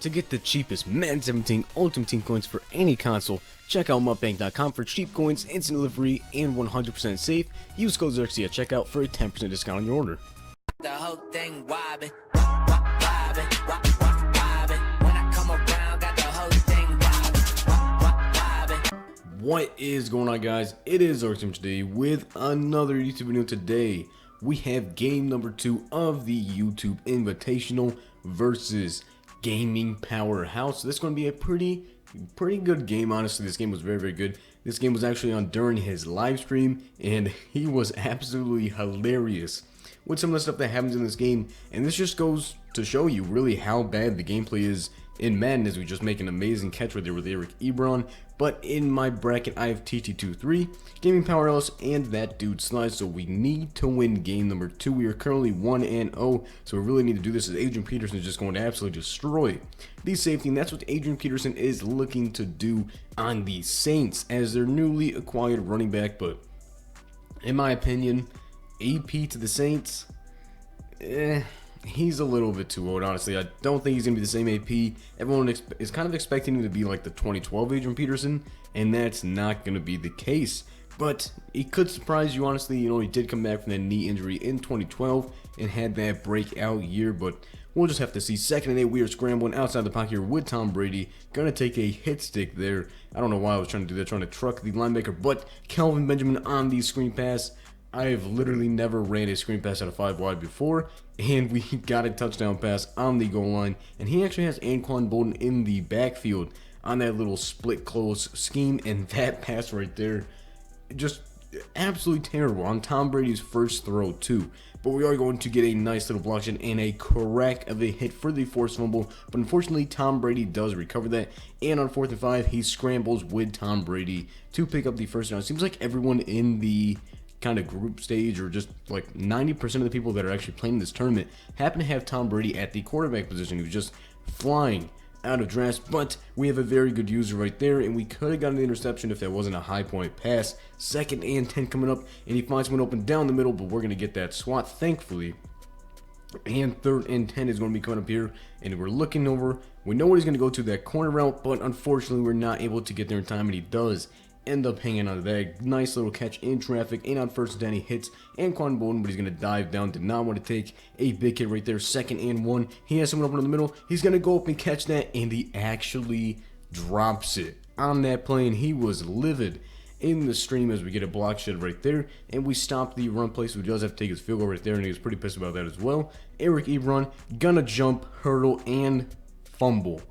To get the cheapest Madden 17 Ultimate Team coins for any console, check out mutbank.com for cheap coins, instant delivery, and 100% safe. Use code XXC at checkout for a 10% discount on your order. The whole thing wobbin', wobbin', wobbin'. When I come around, got the whole thing wobbin'. What is going on, guys? It is XXC today with another YouTube video. Today we have game number 2 of the YouTube Invitational versus Gaming Powerhouse. This is going to be a pretty good game. Honestly, this game was very good. This game was actually on during his live stream, and he was absolutely hilarious with some of the stuff that happens in this game. And this just goes to show you really how bad the gameplay is in Madden, as we just make an amazing catch right there with Eric Ebron. But in my bracket, I have TT23, Gaming Powerhouse, and that dude Slice. So we need to win game number 2. We are currently 1-0, so we really need to do this, as Adrian Peterson is just going to absolutely destroy the safety. And that's what Adrian Peterson is looking to do on the Saints as their newly acquired running back. But in my opinion, AP to the Saints, he's a little bit too old, honestly. I don't think he's going to be the same AP. Everyone is kind of expecting him to be like the 2012 Adrian Peterson, and that's not going to be the case. But he could surprise you, honestly. You know, he did come back from that knee injury in 2012 and had that breakout year, but we'll just have to see. 2nd and 8, we are scrambling outside the pocket here with Tom Brady. Gonna take a hit stick there. I don't know why I was trying to do that, trying to truck the linebacker, but Kelvin Benjamin on the screen pass. I have literally never ran a screen pass out of 5 wide before, and we got a touchdown pass on the goal line. And he actually has Anquan Bolden in the backfield on that little split close scheme, and that pass right there, just absolutely terrible on Tom Brady's first throw too. But we are going to get a nice little block shot and a crack of a hit for the forced fumble. But unfortunately, Tom Brady does recover that, and on 4th and 5, he scrambles with Tom Brady to pick up the first down. It seems like everyone in the kind of group stage, or just like 90% of the people that are actually playing this tournament, happen to have Tom Brady at the quarterback position. He was just flying out of drafts, but we have a very good user right there, and we could have gotten the interception if that wasn't a high point pass. 2nd and 10 coming up, and he finds one open down the middle, but we're going to get that swat, thankfully. And 3rd and 10 is going to be coming up here, and we're looking over. We know where he's going to go to, that corner route, but unfortunately we're not able to get there in time, and he does end up hanging on to that. Nice little catch in traffic, and on 1st and 10 he hits Anquan Bolden, but he's going to dive down. Did not want to take a big hit right there. 2nd and 1, he has someone open in the middle. He's going to go up and catch that, and he actually drops it on that play, and he was livid in the stream as we get a block shot right there, and we stop the run play, so he does have to take his field goal right there, and he was pretty pissed about that as well. Eric Ebron gonna jump, hurdle, and fumble.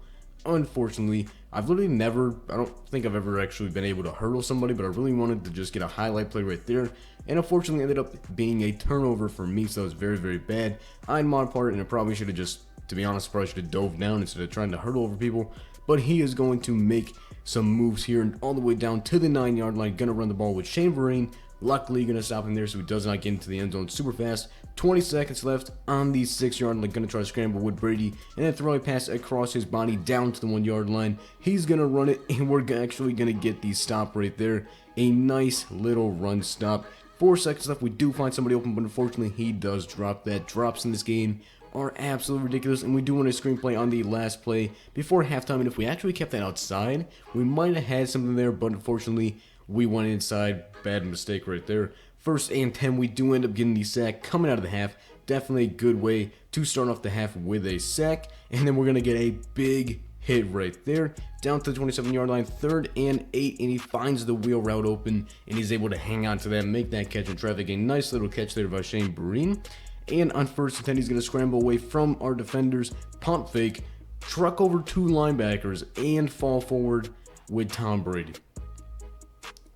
Unfortunately, I've literally never, I don't think I've ever actually been able to hurdle somebody, but I really wanted to just get a highlight play right there, and unfortunately ended up being a turnover for me, so that was very bad on my part, and I probably should have just, to be honest, probably should have dove down instead of trying to hurdle over people. But he is going to make some moves here and all the way down to the 9-yard line, gonna run the ball with Shane Vereen. Luckily, gonna stop him there so he does not get into the end zone super fast. 20 seconds left on the 6-yard line. Gonna try to scramble with Brady and then throw a pass across his body down to the 1-yard line. He's gonna run it, and we're actually gonna get the stop right there. A nice little run stop. 4 seconds left. We do find somebody open, but unfortunately he does drop that. Drops in this game are absolutely ridiculous, and we do want a screenplay on the last play before halftime. And if we actually kept that outside, we might have had something there, but unfortunately we went inside. Bad mistake right there. 1st and 10, we do end up getting the sack coming out of the half. Definitely a good way to start off the half with a sack, and then we're gonna get a big hit right there down to the 27-yard line. 3rd and 8, and he finds the wheel route open, and he's able to hang on to that, make that catch in traffic. A nice little catch there by Shane Vereen. And on 1st and 10, he's going to scramble away from our defenders, pump fake, truck over 2 linebackers, and fall forward with Tom Brady.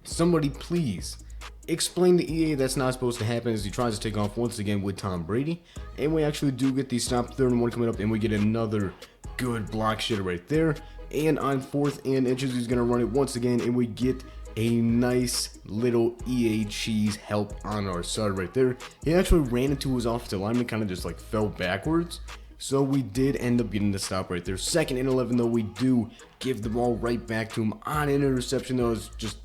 Somebody please explain to EA that's not supposed to happen, as he tries to take off once again with Tom Brady. And we actually do get the stop. 3rd and 1 coming up, and we get another good block shit right there. And on 4th and inches, he's going to run it once again, and we get a nice little EA cheese help on our side right there. He actually ran into his offensive lineman, kind of just like fell backwards. So we did end up getting the stop right there. 2nd and 11, though, we do give the ball right back to him on an interception. That was just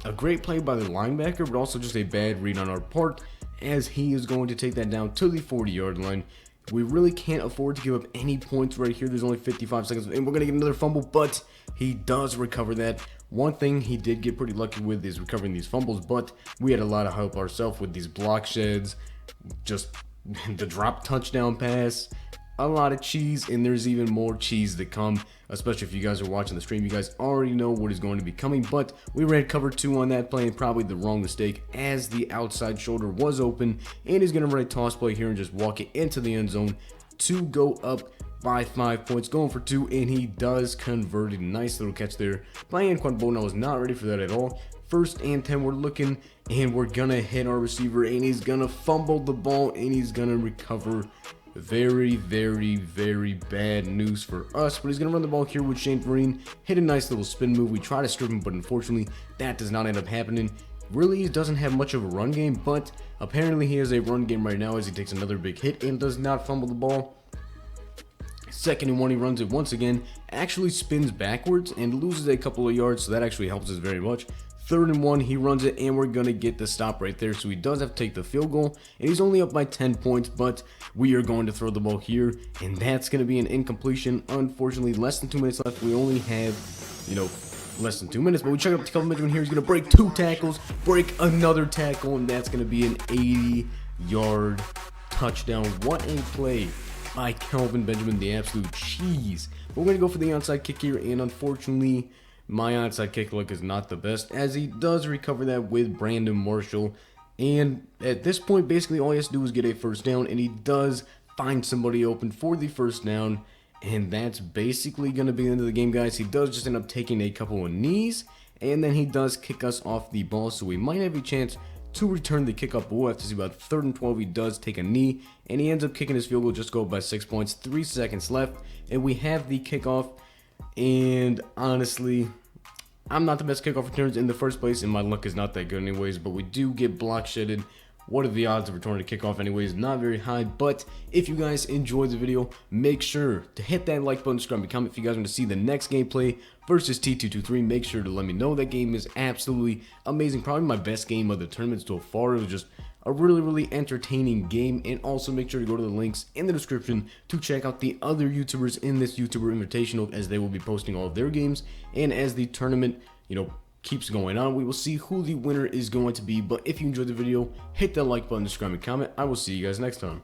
a great play by the linebacker, but also just a bad read on our part, as he is going to take that down to the 40-yard line. We really can't afford to give up any points right here. There's only 55 seconds, and we're going to get another fumble, but he does recover that. One thing he did get pretty lucky with is recovering these fumbles, but we had a lot of help ourselves with these block sheds, just the drop touchdown pass, a lot of cheese, and there's even more cheese to come, especially if you guys are watching the stream. You guys already know what is going to be coming, but we ran cover 2 on that play, and probably the wrong mistake, as the outside shoulder was open, and he's going to run a toss play here and just walk it into the end zone to go up by 5 points, going for 2, and he does convert it. Nice little catch there by Anquan Bolden. I was not ready for that at all. 1st and 10, we're looking, and we're gonna hit our receiver, and he's gonna fumble the ball, and he's gonna recover. Very, very, very bad news for us, but he's gonna run the ball here with Shane Vereen, hit a nice little spin move. We try to strip him, but unfortunately that does not end up happening. Really, he doesn't have much of a run game, but apparently he has a run game right now as he takes another big hit and does not fumble the ball. 2nd and 1, he runs it once again, actually spins backwards and loses a couple of yards, so that actually helps us very much. 3rd and 1, he runs it, and we're going to get the stop right there, so he does have to take the field goal, and he's only up by 10 points, but we are going to throw the ball here, and that's going to be an incompletion. Unfortunately, less than 2 minutes left. We only have, less than 2 minutes, but we check up the couple Benjamin here. He's going to break 2 tackles, break another tackle, and that's going to be an 80-yard touchdown. What a play by Kelvin Benjamin, the absolute cheese. But we're going to go for the onside kick here, and unfortunately, my onside kick look is not the best, as he does recover that with Brandon Marshall. And at this point, basically all he has to do is get a 1st down, and he does find somebody open for the 1st down. And that's basically going to be the end of the game, guys. He does just end up taking a couple of knees, and then he does kick us off the ball, so we might have a chance to return the kickoff, but we'll have to see. About 3rd and 12, he does take a knee, and he ends up kicking his field goal, just go by 6 points, 3 seconds left, and we have the kickoff. And honestly, I'm not the best kickoff returns in the first place, and my luck is not that good anyways, but we do get block shedded. What are the odds of returning a kickoff anyways? Not very high, but if you guys enjoyed the video, make sure to hit that like button, subscribe, and comment if you guys want to see the next gameplay versus T223. Make sure to let me know. That game is absolutely amazing. Probably my best game of the tournament so far. It was just a really, really entertaining game. And also make sure to go to the links in the description to check out the other YouTubers in this YouTuber Invitational, as they will be posting all of their games. And as the tournament, keeps going on, we will see who the winner is going to be. But if you enjoyed the video, hit that like button, subscribe, and comment. I will see you guys next time.